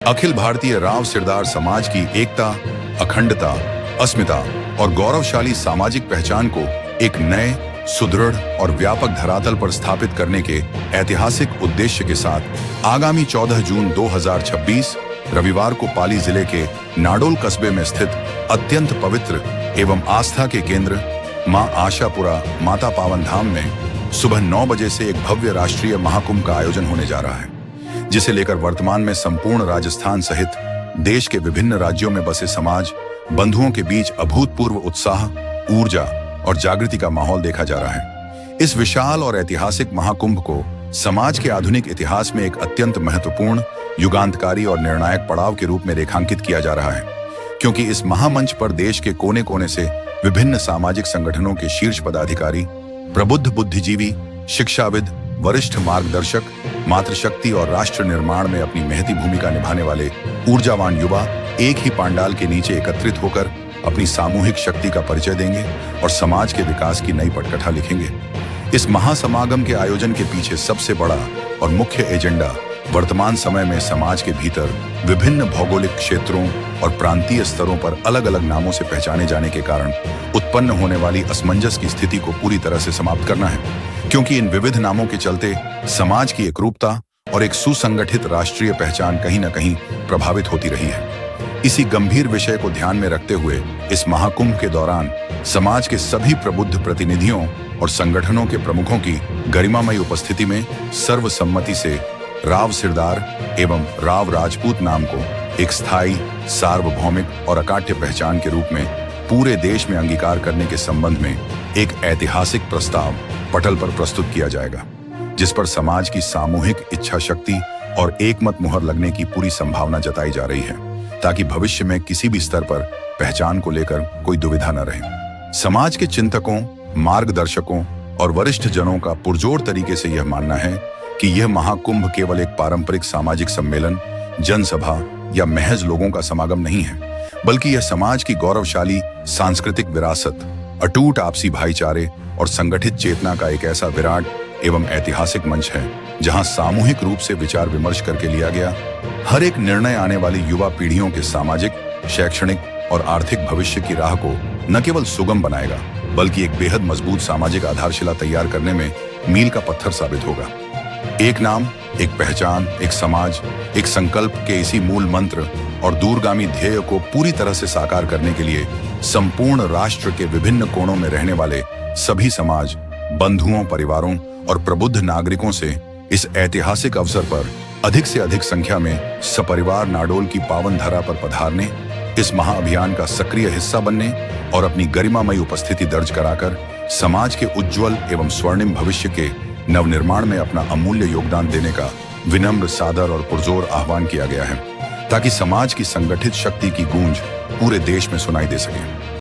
अखिल भारतीय राव सिरदार समाज की एकता, अखंडता, अस्मिता और गौरवशाली सामाजिक पहचान को एक नए, सुदृढ़ और व्यापक धरातल पर स्थापित करने के ऐतिहासिक उद्देश्य के साथ आगामी 14 जून 2026 रविवार को पाली जिले के नाडोल कस्बे में स्थित अत्यंत पवित्र एवं आस्था के केंद्र मां आशापुरा माता पावन धाम में सुबह 9 बजे से एक भव्य राष्ट्रीय महाकुंभ का आयोजन होने जा रहा है, जिसे लेकर वर्तमान में संपूर्ण राजस्थान सहित देश के विभिन्न राज्यों में बसे समाज बंधुओं के बीच अभूतपूर्व उत्साह, ऊर्जा और जागृति का माहौल देखा जा रहा है। इस विशाल और ऐतिहासिक महाकुंभ को समाज के आधुनिक इतिहास में एक अत्यंत महत्वपूर्ण, युगांतकारी और निर्णायक पड़ाव के रूप में रेखांकित किया जा रहा है, क्योंकि इस महामंच पर देश के कोने कोने से विभिन्न सामाजिक संगठनों के शीर्ष पदाधिकारी, प्रबुद्ध बुद्धिजीवी, शिक्षाविद, वरिष्ठ मार्गदर्शक, मातृशक्ति और राष्ट्र निर्माण में अपनी महती भूमिका निभाने वाले ऊर्जावान युवा एक ही पांडाल के नीचे एकत्रित होकर अपनी सामूहिक शक्ति का परिचय देंगे और समाज के विकास की नई पटकथा लिखेंगे। इस महासमागम के आयोजन के पीछे सबसे बड़ा और मुख्य एजेंडा वर्तमान समय में समाज के भीतर विभिन्न भौगोलिक क्षेत्रों और प्रांतीय स्तरों पर अलग अलग नामों से पहचाने जाने के कारण उत्पन्न होने वाली असमंजस की स्थिति को पूरी तरह से समाप्त करना है, क्योंकि इन विविध नामों के चलते समाज की एकरूपता और एक सुसंगठित राष्ट्रीय पहचान कहीं न कहीं प्रभावित होती रही है। इसी गंभीर विषय को ध्यान में रखते हुए इस महाकुंभ के दौरान समाज के सभी प्रबुद्ध प्रतिनिधियों और संगठनों के प्रमुखों की गरिमामयी उपस्थिति में सर्वसम्मति से राव सिरदार एवं राव राजपूत नाम को एक स्थायी, सार्वभौमिक और अकाट्य पहचान के रूप में पूरे देश में अंगीकार करने के संबंध में एक ऐतिहासिक प्रस्ताव पटल पर प्रस्तुत किया जाएगा, जिस पर समाज की सामूहिक इच्छा शक्ति और एकमत मुहर लगने की पूरी संभावना जताई जा रही है, ताकि भविष्य में किसी भी स्तर पर पहचान को लेकर कोई दुविधा न रहे। समाज के चिंतकों, मार्गदर्शकों और वरिष्ठ जनों का पुरजोर तरीके से यह मानना है कि यह महाकुंभ केवल एक पारंपरिक सामाजिक सम्मेलन, जनसभा या महज लोगों का समागम नहीं है, बल्कि यह समाज की गौरवशाली सांस्कृतिक विरासत, अटूट आपसी भाईचारे और संगठित चेतना का एक ऐसा विराट एवं ऐतिहासिक मंच है, जहां सामूहिक रूप से विचार विमर्श करके लिया गया हर एक निर्णय आने वाली युवा पीढ़ियों के सामाजिक, शैक्षणिक और आर्थिक भविष्य की राह को न केवल सुगम बनाएगा, बल्कि एक बेहद मजबूत सामाजिक आधारशिला तैयार करने में मील का पत्थर साबित होगा। एक नाम, एक पहचान, एक समाज, एक संकल्प के इसी मूल मंत्र और दूरगामी ध्येय को पूरी तरह से साकार करने के लिए संपूर्ण राष्ट्र के विभिन्न कोणों में रहने वाले सभी समाज बंधुओं, परिवारों और प्रबुद्ध नागरिकों से इस ऐतिहासिक अवसर पर अधिक से अधिक संख्या में सपरिवार नाडोल की पावन धरा पर पधारने, इस महाअभियान का सक्रिय हिस्सा बनने और अपनी गरिमामयी उपस्थिति दर्ज कराकर समाज के उज्जवल एवं स्वर्णिम भविष्य के नवनिर्माण में अपना अमूल्य योगदान देने का विनम्र, सादर और पुरजोर आह्वान किया गया है, ताकि समाज की संगठित शक्ति की गूंज पूरे देश में सुनाई दे सके।